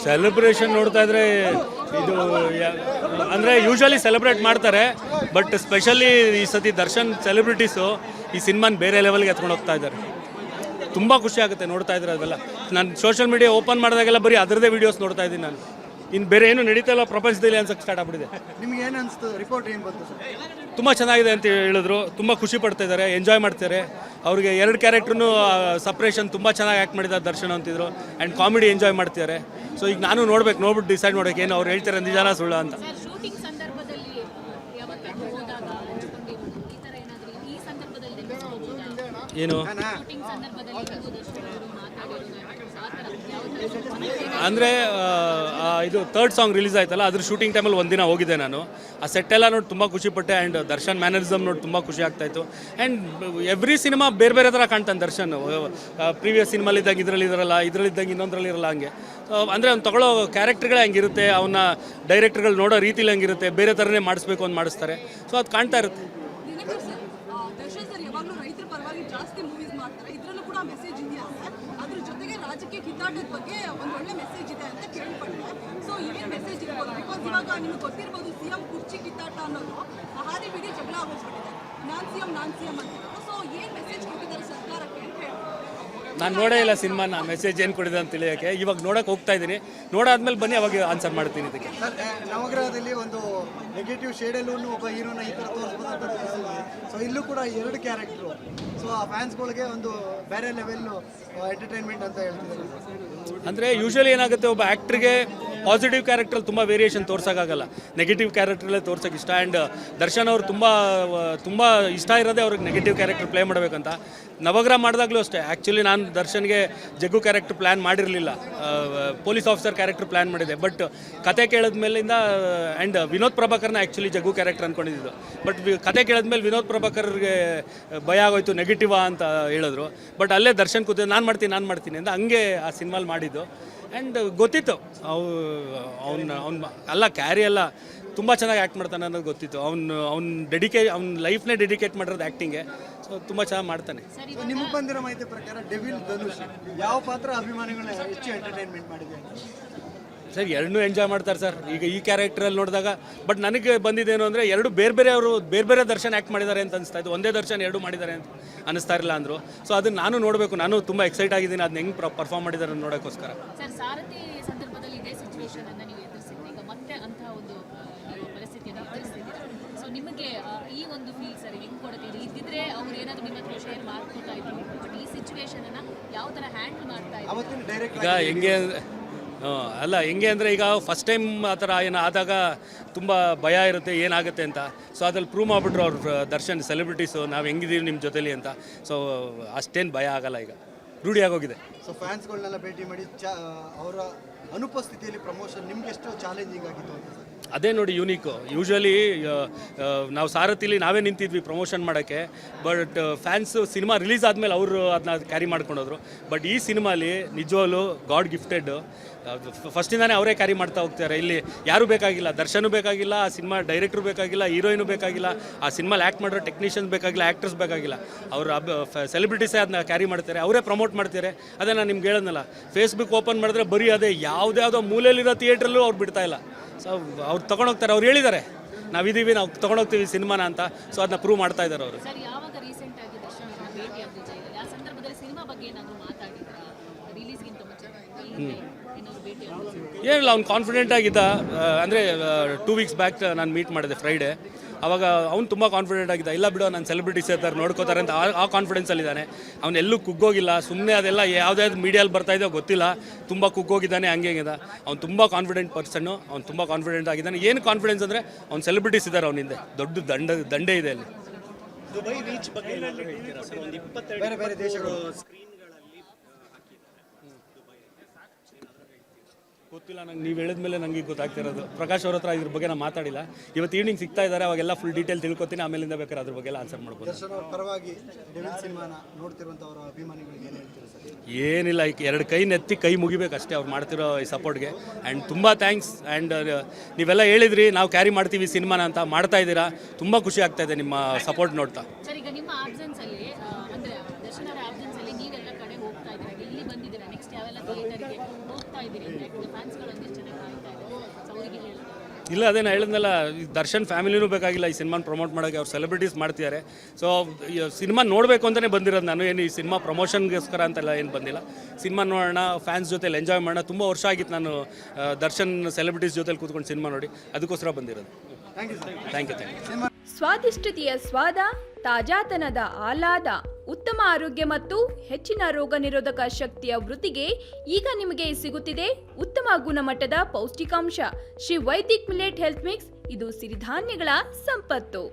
Celebration ನೋಡ್ತಾ ಇದ್ರೆ ಇದು ಅಂದರೆ ಯೂಶ್ವಲಿ ಸೆಲೆಬ್ರೇಟ್ ಮಾಡ್ತಾರೆ, ಬಟ್ ಸ್ಪೆಷಲಿ ಈ ಸತಿ ದರ್ಶನ್ ಸೆಲೆಬ್ರಿಟೀಸು ಈ ಸಿನಿಮಾನ ಬೇರೆ ಲೆವೆಲ್ಗೆ ಎತ್ಕೊಂಡು ಹೋಗ್ತಾ ಇದ್ದಾರೆ. ತುಂಬ ಖುಷಿ ಆಗುತ್ತೆ ನೋಡ್ತಾ ಇದ್ರೆ ಅದೆಲ್ಲ. ನಾನು ಸೋಷಿಯಲ್ ಮೀಡಿಯಾ ಓಪನ್ ಮಾಡಿದಾಗೆಲ್ಲ ಬರೀ ಅದರದೇ ವೀಡಿಯೋಸ್ ನೋಡ್ತಾ ಇದ್ದೀನಿ ನಾನು. ಇನ್ನು ಬೇರೆ ಏನು ನಡೀತಾ ಇಲ್ಲ ಪ್ರಪಂಚದಲ್ಲಿ ಅನ್ಸಕ್ಕೆ ಸ್ಟಾರ್ಟ್ ಆಗ್ಬಿಟ್ಟಿದೆ. ನಿಮ್ಗೆ ಏನು ಅನಿಸ್ತು? ರಿಪೋರ್ಟ್ ಏನು ಬಂತು ಸರ್? ತುಂಬ ಚೆನ್ನಾಗಿದೆ ಅಂತ ಹೇಳಿದ್ರು. ತುಂಬ ಖುಷಿ ಪಡ್ತಾ ಇದ್ದಾರೆ, ಎಂಜಾಯ್ ಮಾಡ್ತಾರೆ. ಅವ್ರಿಗೆ 2 ಕ್ಯಾರೆಕ್ಟ್ರೂ ಸಪ್ರೇಷನ್ ತುಂಬ ಚೆನ್ನಾಗಿ ಆ್ಯಕ್ಟ್ ಮಾಡಿದ್ದಾರೆ ದರ್ಶನ್ ಅಂತಿದ್ರು. ಆ್ಯಂಡ್ ಕಾಮಿಡಿ ಎಂಜಾಯ್ ಮಾಡ್ತಿದ್ದಾರೆ. ಸೊ ಈಗ ನಾನು ನೋಡ್ಬಿಟ್ಟು ಡಿಸೈಡ್ ಮಾಡ್ಬೇಕು ಏನು ಅವ್ರು ಹೇಳ್ತಾರೆ ನಿಜಾನ ಸುಳ್ಳು ಅಂತ. ಏನು ಅಂದರೆ ಇದು 3rd ಸಾಂಗ್ ರಿಲೀಸ್ ಆಯ್ತಲ್ಲ, ಅದ್ರ ಶೂಟಿಂಗ್ ಟೈಮಲ್ಲಿ ಒಂದಿನ ಹೋಗಿದ್ದೆ ನಾನು. ಆ ಸೆಟ್ಟೆಲ್ಲ ನೋಡಿ ತುಂಬ ಖುಷಿಪಟ್ಟೆ. ಆ್ಯಂಡ್ ದರ್ಶನ್ ಮ್ಯಾನರಿಸಮ್ ನೋಡಿ ತುಂಬ ಖುಷಿ ಆಗ್ತಾಯಿತ್ತು. ಆ್ಯಂಡ್ ಎವ್ರಿ ಸಿನಿಮಾ ಬೇರೆ ಬೇರೆ ಥರ ಕಾಣ್ತಾನೆ ದರ್ಶನ್. ಪ್ರೀವಿಯಸ್ ಸಿನಿಮಾಲಿದ್ದಾಗ ಇದರಲ್ಲಿದ್ದಂಗೆ ಇನ್ನೊಂದರಲ್ಲಿ ಇರಲ್ಲ ಹಂಗೆ. ಅಂದರೆ ಅವ್ನು ತಗೊಳ್ಳೋ ಕ್ಯಾರೆಕ್ಟರ್ಗಳೇ ಹಂಗಿರುತ್ತೆ, ಅವನ್ನ ಡೈರೆಕ್ಟರ್ಗಳು ನೋಡೋ ರೀತಿಲಿ ಹಂಗಿರುತ್ತೆ, ಬೇರೆ ಥರನೇ ಮಾಡಿಸ್ಬೇಕು ಅಂತ ಮಾಡಿಸ್ತಾರೆ. ಸೊ ಅದು ಕಾಣ್ತಾ ಇರುತ್ತೆ. ದರ್ಶನ್ ಸರ್ ಯಾವಾಗಲೂ ರೈತರ ಪರವಾಗಿ ಜಾಸ್ತಿ ಮೂವೀಸ್ ಮಾಡ್ತಾರೆ. ಇದರಲ್ಲೂ ಕೂಡ ಮೆಸೇಜ್ ಇದೆಯಾ ಸರ್? ಅದ್ರ ಜೊತೆಗೆ ರಾಜಕೀಯ ಕಿತ್ತಾಟದ ಬಗ್ಗೆ ಒಂದು ಒಳ್ಳೆ ಮೆಸೇಜ್ ಇದೆ ಅಂತ ಕೇಳ್ಪಟ್ಟೆ. ಸೊ ಏನು ಮೆಸೇಜ್ ಇರ್ಬೋದು? ಬಿಕಾಸ್ ಇವಾಗ ನಿಮ್ಗೆ ಗೊತ್ತಿರ್ಬೋದು, ಸಿಎಂ ಕುರ್ಚಿ ಕಿತ್ತಾಟ ಅನ್ನೋದು ಹಾದಿ ಬಿಡಿ ಜಗಳ ಆಗೋಗ್ಬಿಟ್ಟಿದೆ. ನಾನ್ ಸಿಎಂ ಅಂತ. ಸೊ ಏನು ಮೆಸೇಜ್ ಕೊಟ್ಟಿದ್ದಾರೆ ಸರ್ಕಾರಕ್ಕೆ ಅಂತ ಹೇಳಿ? ನಾನು ನೋಡೇ ಇಲ್ಲ ಸಿನಿಮಾನ, ಮೆಸೇಜ್ ಏನು ಕೊಡಿದೆ ಅಂತ ತಿಳಿಯೋಕ್ಕೆ. ಇವಾಗ ನೋಡೋಕೆ ಹೋಗ್ತಾ ಇದ್ದೀನಿ. ನೋಡಾದ್ಮೇಲೆ ಬನ್ನಿ ಅವಾಗ ಆನ್ಸರ್ ಮಾಡ್ತೀನಿ ಇದಕ್ಕೆ. ನವಗ್ರಹದಲ್ಲಿ ಒಂದು ನೆಗೆಟಿವ್ ಶೇಡಲ್ಲೂ ಒಬ್ಬ ಹೀರೋನ ಈ ಥರ ತೋರಿಸ್ಬೋದು ಅಂತ ತೋರಿಸಿದ್ವಿ. ಸೊ ಇಲ್ಲೂ ಕೂಡ 2 ಕ್ಯಾರೆಕ್ಟ್ರು. ಸೊ ಆ ಫ್ಯಾನ್ಸ್ಗಳಿಗೆ ಒಂದು ಬೇರೆ ಲೆವೆಲ್ಲು ಎಂಟರ್ಟೈನ್ಮೆಂಟ್ ಅಂತ ಹೇಳ್ತಿದ್ದಾರೆ. ಅಂದರೆ ಯೂಶ್ವಲಿ ಏನಾಗುತ್ತೆ, ಒಬ್ಬ ಆ್ಯಕ್ಟ್ರಿಗೆ ಪಾಸಿಟಿವ್ ಕ್ಯಾರೆಕ್ಟ್ರಲ್ಲಿ ತುಂಬ ವೇರಿಯೇಷನ್ ತೋರ್ಸೋಕ್ಕಾಗಲ್ಲ, ನೆಗೆಟಿವ್ ಕ್ಯಾರೆಕ್ಟ್ರಲ್ಲೇ ತೋರ್ಸೋಕೆ ಇಷ್ಟ. ಆ್ಯಂಡ್ ದರ್ಶನ್ ಅವರು ತುಂಬ ಇಷ್ಟ ಇರೋದೇ ಅವ್ರಿಗೆ ನೆಗೆಟಿವ್ ಕ್ಯಾರೆಕ್ಟರ್ ಪ್ಲೇ ಮಾಡಬೇಕಂತ. ನವಗ್ರಹ ಮಾಡಿದಾಗಲೂ ಅಷ್ಟೇ. ಆ್ಯಕ್ಚುಲಿ ನಾನು ದರ್ಶನ್ಗೆ ಜಗ್ಗು ಕ್ಯಾರೆಕ್ಟರ್ ಪ್ಲ್ಯಾನ್ ಮಾಡಿರಲಿಲ್ಲ, ಪೊಲೀಸ್ ಆಫೀಸರ್ ಕ್ಯಾರೆಕ್ಟರ್ ಪ್ಲ್ಯಾನ್ ಮಾಡಿದೆ. ಬಟ್ ಕತೆ ಕೇಳಿದ್ಮೇಲಿಂದ ಆ್ಯಂಡ್ ವಿನೋದ್ ಪ್ರಭಾಕರ್ನ ಆ್ಯಕ್ಚುಲಿ ಜಗ್ಗು ಕ್ಯಾರೆಕ್ಟರ್ ಅಂದ್ಕೊಂಡಿದ್ದು. ಬಟ್ ಕತೆ ಕೇಳಿದ್ಮೇಲೆ ವಿನೋದ್ ಪ್ರಭಾಕರ್ಗೆ ಭಯ ಆಗೋಯ್ತು, ನೆಗೆಟಿವಾ ಅಂತ ಹೇಳಿದ್ರು. ಬಟ್ ಅಲ್ಲೇ ದರ್ಶನ್ ಕೂತು ನಾನು ಮಾಡ್ತೀನಿ ಅಂತ ಹಂಗೆ ಆ ಸಿನಿಮಾಲಿ ಮಾಡಿದ್ದು. ಆ್ಯಂಡ್ ಗೊತ್ತಿತ್ತು ಅವ್ನು ಅಲ್ಲ ಕ್ಯಾರಿ ಎಲ್ಲ ತುಂಬ ಚೆನ್ನಾಗಿ ಆ್ಯಕ್ಟ್ ಮಾಡ್ತಾನೆ ಅನ್ನೋದು ಗೊತ್ತಿತ್ತು. ಅವ್ನ ಲೈಫ್ನೇ ಡೆಡಿಕೇಟ್ ಮಾಡಿರೋದು ಆ್ಯಕ್ಟಿಂಗೆ. ಸೊ ತುಂಬ ಚೆನ್ನಾಗಿ ಮಾಡ್ತಾನೆ. ನಿಮಗೆ ಬಂದಿರೋ ಮಾಹಿತಿ ಪ್ರಕಾರ ಡೆವಿಲ್ ಧನುಷ್ ಯಾವ ಪಾತ್ರ ಅಭಿಮಾನಿಗಳನ್ನ ಹೆಚ್ಚು ಎಂಟರ್ಟೈನ್ಮೆಂಟ್ ಮಾಡಿದೆ ಅಂತ? ಸರ್ 2 ಎಂಜಾಯ್ ಮಾಡ್ತಾರೆ ಸರ್. ಈಗ ಈ ಕ್ಯಾರೆಕ್ಟ್ರಲ್ಲಿ ನೋಡಿದಾಗ ಬಟ್ ನನಗೆ ಬಂದಿದ್ದೇನು ಅಂದರೆ 2 ಬೇರೆ ಬೇರೆ ದರ್ಶನ್ ಆ್ಯಕ್ಟ್ ಮಾಡಿದ್ದಾರೆ ಅಂತ ಅನಿಸ್ತಾ ಇತ್ತು. ಒಂದೇ ದರ್ಶನ್ 2 ಮಾಡಿದ್ದಾರೆ ಅಂತ ಅನ್ನಿಸ್ತಾ ಇರಲಿಲ್ಲ ಅಂದರು. ಸೊ ಅದನ್ನು ನಾನು ನೋಡಬೇಕು. ನಾನು ತುಂಬ ಎಕ್ಸೈಟ್ ಆಗಿದ್ದೀನಿ ಅದನ್ನ ಹೆಂಗೆ ಪರ್ಫಾರ್ಮ್ ಮಾಡಿದ್ದಾರೆ ನೋಡೋಕ್ಕೋಸ್ಕರ. ಸರ್, ಸಾರಥಿ ಸಂದರ್ಭದಲ್ಲಿ ಇದೇ ಸಿಚುವೇಶನ್ ಅನ್ನು ನೀವು ಎದುರಿಸಿದ್ರಿ, ಈಗ ಮತ್ತೆ ಅಂತಹ ಒಂದು ಪರಿಸ್ಥಿತಿಯನ್ನು ಎದುರಿಸ್ತಿದ್ದೀರಾ. ಸೊ ನಿಮಗೆ ಈ ಒಂದು ಫೀಲ್ ಸರ್ ಹೆಂಗೆ ಕೊಡುತ್ತೆ? ಇದ್ದಿದ್ರೆ ಅವ್ರು ಏನಾದರೂ ನಿಮ್ಮ ಹತ್ರ ಶೇರ್ ಮಾಡ್ಕೊತಾ ಇದ್ರು, ಬಟ್ ಈ ಸಿಚುವೇಶನನ್ನು ಯಾವ ಥರ ಹ್ಯಾಂಡಲ್ ಮಾಡ್ತಾ ಇದ್ದಾರೆ? ಈಗ ಹೆಂಗೆ ಅಂದರೆ ಈಗ ಫಸ್ಟ್ ಟೈಮ್ ಆ ಥರ ಏನು ಆದಾಗ ತುಂಬ ಭಯ ಇರುತ್ತೆ ಏನಾಗುತ್ತೆ ಅಂತ. ಸೊ ಅದ್ರಲ್ಲಿ ಪ್ರೂವ್ ಮಾಡಿಬಿಟ್ರು ಅವ್ರು ದರ್ಶನ್ ಸೆಲೆಬ್ರಿಟೀಸು ನಾವು ಹೆಂಗಿದ್ದೀವಿ ನಿಮ್ಮ ಜೊತೆಲಿ ಅಂತ. ಸೊ ಅಷ್ಟೇನು ಭಯ ಆಗಲ್ಲ, ಈಗ ರೂಢಿ ಆಗೋಗಿದೆ. ಸೊ ಫ್ಯಾನ್ಸ್ಗಳನ್ನೆಲ್ಲ ಭೇಟಿ ಮಾಡಿ ಅವರ ಅನುಪಸ್ಥಿತಿಯಲ್ಲಿ ಪ್ರಮೋಷನ್ ನಿಮ್ಗೆ ಎಷ್ಟು ಚಾಲೆಂಜಿಂಗ್ ಆಗಿತ್ತು ಅಂತ? ಅದೇ ನೋಡಿ ಯೂನಿಕು. ಯೂಶ್ವಲಿ ನಾವು ಸಾರಥಿಲಿ ನಾವೇ ನಿಂತಿದ್ವಿ ಪ್ರಮೋಷನ್ ಮಾಡೋಕ್ಕೆ. ಬಟ್ ಫ್ಯಾನ್ಸು ಸಿನಿಮಾ ರಿಲೀಸ್ ಆದಮೇಲೆ ಅವರು ಅದನ್ನ ಕ್ಯಾರಿ ಮಾಡ್ಕೊಂಡೋದ್ರು. ಬಟ್ ಈ ಸಿನಿಮಾಲಿ ನಿಜವಾಗ್ಲೂ ಗಾಡ್ ಗಿಫ್ಟೆಡ್. ಫಸ್ಟಿಂದಾನೇ ಅವರೇ ಕ್ಯಾರಿ ಮಾಡ್ತಾ ಹೋಗ್ತಾರೆ. ಇಲ್ಲಿ ಯಾರೂ ಬೇಕಾಗಿಲ್ಲ, ದರ್ಶನೂ ಬೇಕಾಗಿಲ್ಲ, ಆ ಸಿನಿಮಾ ಡೈರೆಕ್ಟ್ರು ಬೇಕಾಗಿಲ್ಲ, ಹೀರೋಯಿನೂ ಬೇಕಾಗಿಲ್ಲ, ಆ ಸಿನಿಮಾಲಿ ಆ್ಯಕ್ಟ್ ಮಾಡಿರೋ ಟೆಕ್ನಿಷಿಯನ್ಸ್ ಬೇಕಾಗಿಲ್ಲ, ಆ್ಯಕ್ಟರ್ಸ್ ಬೇಕಾಗಿಲ್ಲ. ಅವರು ಸೆಲೆಬ್ರಿಟೀಸೇ ಅದನ್ನ ಕ್ಯಾರಿ ಮಾಡ್ತಾರೆ, ಅವರೇ ಪ್ರಮೋಟ್ ಮಾಡ್ತಾರೆ. ಅದೇ ನಾನು ನಿಮ್ಗೆ ಹೇಳೋದಲ್ಲ, ಫೇಸ್ಬುಕ್ ಓಪನ್ ಮಾಡಿದ್ರೆ ಬರೀ ಅದೇ ಯಾವುದ್ಯಾವುದೋ ಮೂಲೆಯಲ್ಲಿರೋ ಥಿಯೇಟ್ರಲ್ಲೂ ಅವ್ರು ಬಿಡ್ತಾ ಇಲ್ಲ. ಸೊ ಅವ್ರು ತೊಗೊಂಡೋಗ್ತಾರೆ, ಅವ್ರು ಹೇಳಿದ್ದಾರೆ ನಾವಿದ್ದೀವಿ, ನಾವು ತೊಗೊಂಡೋಗ್ತೀವಿ ಸಿನಿಮಾನ ಅಂತ. ಸೊ ಅದನ್ನ ಪ್ರೂವ್ ಮಾಡ್ತಾ ಇದ್ದಾರೆ ಅವರು. ಸರ್, ಯಾವಾಗ ರೀಸೆಂಟ್ ಆಗಿ ದರ್ಶನ್ ಭೇಟಿ ಆಗಿದ್ದ ಆ ಸಂದರ್ಭದಲ್ಲಿ ಸಿನಿಮಾ ಬಗ್ಗೆ ಏನಾದರೂ ಮಾತಾಡಿದ್ರಾ? ರಿಲೀಸ್ಗಿಂತ ಮುಂಚೆ ಏನಾದರೂ ಭೇಟಿ ಆಗಿದ್ದ? ಏನಿಲ್ಲ, ಅವ್ನು ಕಾನ್ಫಿಡೆಂಟ್ ಆಗಿದ್ದ. ಅಂದರೆ 2 ವೀಕ್ಸ್ ಬ್ಯಾಕ್ ನಾನು ಮೀಟ್ ಮಾಡಿದೆ ಫ್ರೈಡೇ. ಅವಾಗ ಅವ್ನು ತುಂಬ ಕಾನ್ಫಿಡೆಂಟ್ ಆಗಿದ್ದ. ಇಲ್ಲ ಬಿಡೋ, ನಾನು ಸೆಲೆಬ್ರಿಟೀಸ್ ಇರ್ತಾರೆ ನೋಡ್ಕೋತಾರೆ ಅಂತ ಆ ಕಾನ್ಫಿಡೆನ್ಸಲ್ಲಿದ್ದಾನೆ. ಅವನು ಎಲ್ಲೂ ಕುಗ್ಗೋಗಿಲ್ಲ. ಸುಮ್ಮನೆ ಅದೆಲ್ಲ ಯಾವುದ್ಯಾವ್ದು ಮೀಡಿಯಲ್ಲಿ ಬರ್ತಾ ಇದೆಯೋ ಗೊತ್ತಿಲ್ಲ, ತುಂಬ ಕುಗ್ಗೋಗಿದ್ದಾನೆ, ಹಂಗೆ ಅವ್ನು ತುಂಬ ಕಾನ್ಫಿಡೆಂಟ್ ಪರ್ಸನ್ನು. ಅವ್ನು ತುಂಬ ಕಾನ್ಫಿಡೆಂಟ್ ಆಗಿದ್ದಾನೆ. ಏನು ಕಾನ್ಫಿಡೆನ್ಸ್ ಅಂದರೆ ಅವ್ನು ಸೆಲೆಬ್ರಿಟೀಸ್ ಇದ್ದಾರೆ ಅವನ ಹಿಂದೆ, ದೊಡ್ಡ ದಂಡೆ ಇದೆ ಅಲ್ಲಿ. ದುಬೈ ರೀಚ್ ಬಗ್ಗೆ ಏನಾದರೂ ಹೇಳ್ತೀರಾ ಸರ್? ಒಂದು 22 ಬೇರೆ ಬೇರೆ ದೇಶಗಳು ಗೊತ್ತಿಲ್ಲ ನಂಗೆ. ನೀವು ಹೇಳಿದ್ಮೇಲೆ ನನಗೆ ಗೊತ್ತಾಗ್ತಿರೋದು. ಪ್ರಕಾಶ್ ಅವ್ರ ಹತ್ರ ಇದ್ರ ಬಗ್ಗೆ ನಾನು ಮಾತಾಡಿಲ್ಲ. ಇವತ್ತು ಈವ್ನಿಂಗ್ ಸಿಗ್ತಾ ಇದ್ದಾರೆ, ಅವಾಗೆಲ್ಲ ಫುಲ್ ಡೀಟೇಲ್ ತಿಳ್ಕೊತೀನಿ. ಆಮೇಲಿಂದ ಬೇಕಾದ್ರೆ ಅದ್ರ ಬಗ್ಗೆ ಎಲ್ಲ ಆನ್ಸರ್ ಮಾಡ್ಬೋದು. ದರ್ಶನ್ ಅವ್ರ ಪರವಾಗಿ ಡೆವಿಲ್ ಸಿನಿಮಾನ ನೋಡ್ತಿರುವಂಥವ್ರ ಅಭಿಮಾನಿಗಳಿಗೆ ಏನು ಹೇಳ್ತೀರಾ ಸರ್? ಏನಿಲ್ಲ, ಈಗ 2 ಕೈ ನೆತ್ತಿ ಕೈ ಮುಗಿಬೇಕಷ್ಟೇ ಅವ್ರು ಮಾಡ್ತಿರೋ ಈ ಸಪೋರ್ಟ್ಗೆ. ಆ್ಯಂಡ್ ತುಂಬ ಥ್ಯಾಂಕ್ಸ್. ಆ್ಯಂಡ್ ನೀವೆಲ್ಲ ಹೇಳಿದ್ರಿ ನಾವು ಕ್ಯಾರಿ ಮಾಡ್ತೀವಿ ಸಿನಿಮಾನ ಅಂತ, ಮಾಡ್ತಾ ಇದ್ದೀರಾ. ತುಂಬ ಖುಷಿ ಆಗ್ತಾ ಇದೆ ನಿಮ್ಮ ಸಪೋರ್ಟ್ ನೋಡ್ತಾ. ಸರ್, ಈಗ ನಿಮ್ಮ ಆಬ್ಸೆನ್ಸಲ್ಲಿ ಅಂದರೆ ದರ್ಶನ್ ಅವರ ಆಬ್ಸೆನ್ಸಲ್ಲಿ ನೀವೆಲ್ಲ ಕಡೆ ಹೋಗ್ತಾ ಇದ್ದೀರಾ, ಎಲ್ಲಿ ಬಂದಿದ್ದೀರಾ, ನೆಕ್ಸ್ಟ್ ಯಾವೆಲ್ಲ ಥಿಯೇಟರ್ಗೆ ಹೋಗ್ತಾ ಇದ್ದೀರಿ ಅಂತ ಫ್ಯಾನ್ಸ್ಗಳು ಒಂದಿಷ್ಟು ಜನ ಕಾಯ್ತಾ ಇದ್ದಾರೆ. ಸೊ ಅವರಿಗೆ ಹೇಳಿದ್ರು ಇಲ್ಲ, ಅದೇ ನಾನು ಹೇಳಿದ್ನಲ್ಲ, ಈ ದರ್ಶನ್ ಫ್ಯಾಮಿಲಿನೂ ಬೇಕಾಗಿಲ್ಲ ಈ ಸಿನಿಮಾನ ಪ್ರಮೋಟ್ ಮಾಡೋಕ್ಕೆ. ಅವ್ರು ಸೆಲೆಬ್ರಿಟೀಸ್ ಮಾಡ್ತಿದ್ದಾರೆ. ಸೊ ಸಿನಿಮಾ ನೋಡಬೇಕು ಅಂತಲೇ ಬಂದಿರೋದು ನಾನು, ಏನು ಈ ಸಿನಿಮಾ ಪ್ರಮೋಷನ್ಗೋಸ್ಕರ ಅಂತೆಲ್ಲ ಏನು ಬಂದಿಲ್ಲ. ಸಿನಿಮಾ ನೋಡೋಣ, ಫ್ಯಾನ್ಸ್ ಜೊತೆಲಿ ಎಂಜಾಯ್ ಮಾಡೋಣ. ತುಂಬ ವರ್ಷ ಆಗಿತ್ತು ನಾನು ದರ್ಶನ್ ಸೆಲೆಬ್ರಿಟೀಸ್ ಜೊತೆಲಿ ಕೂತ್ಕೊಂಡು ಸಿನಿಮಾ ನೋಡಿ, ಅದಕ್ಕೋಸ್ಕರ ಬಂದಿರೋದು. Thank you sir. Thank you. ಸ್ವಾದಿಷ್ಟತೆಯ ಸ್ವಾದ, ತಾಜಾತನದ ಆಹ್ಲಾದ, ಉತ್ತಮ ಆರೋಗ್ಯ ಮತ್ತು ಹೆಚ್ಚಿನ ರೋಗ ನಿರೋಧಕ ಶಕ್ತಿಯ ವೃದ್ಧಿಗೆ ಈಗ ನಿಮಗೆ ಸಿಗುತ್ತಿದೆ ಉತ್ತಮ ಗುಣಮಟ್ಟದ ಪೌಷ್ಟಿಕಾಂಶ. Shri Vaidik millet health mix, ಇದು ಸಿರಿಧಾನ್ಯಗಳ ಸಂಪತ್ತು.